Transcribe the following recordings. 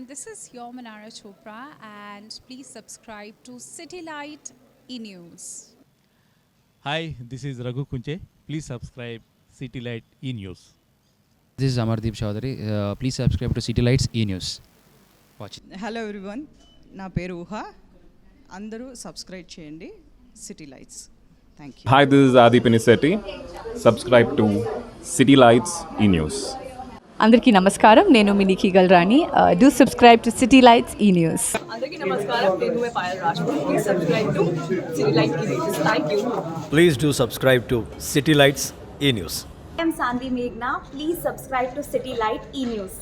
This is your Manara Chopra, and please subscribe to City Light E-News. Hi, this is Raghu Kunche. Please subscribe City Light E-News. This is Amardeep Chaudhary. Please subscribe to City Lights E-News. Watch it. Hello everyone. నా పేరు ఊహా. అందరూ subscribe చేయండి city lights. Thank you. Hi, this is Adi Pinisetti. Subscribe to City Lights E-News. అందరికీ నమస్కారం, నేను మీ Nikki Galrani. Do subscribe to city lights E news. అందరికీ నమస్కారం, నేను Payal Rajput. Please subscribe to city lights E news. Thank you. Please do subscribe to City Lights E-News. I am Sandhi Meghna. Please subscribe to City Light E-News.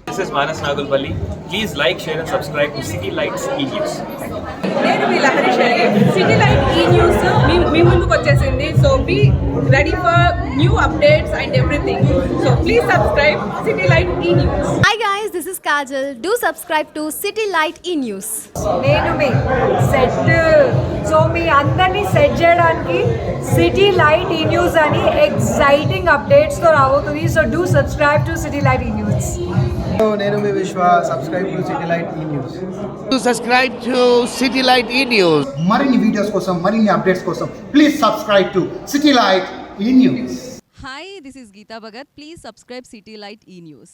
This is Manas Nagulpalli. Please like, share and subscribe to City Lights E-News. నేను మీ Lahari Sharif. City Light E News మీ ముందుకు వచ్చేసింది. So be ready for new updates and everything. So please subscribe City Light E News. Hi guys, this is Kajal. Do subscribe to City Light E-News. నేను మీ set. So మీ అందరినీ set చేయడానికి city Light E news అని exciting అప్డేట్స్తో రాబోతుంది. So do subscribe to city Light E news. నేను మీ విశ్వ. Subscribe to city Light E news. Subscribe to city Light E news. మరిన్ని videos కోసం, మరిన్ని అప్డేట్స్ కోసం please subscribe to city Light E News. Hi, this is Geeta Bhagat. Please subscribe City Light E-News.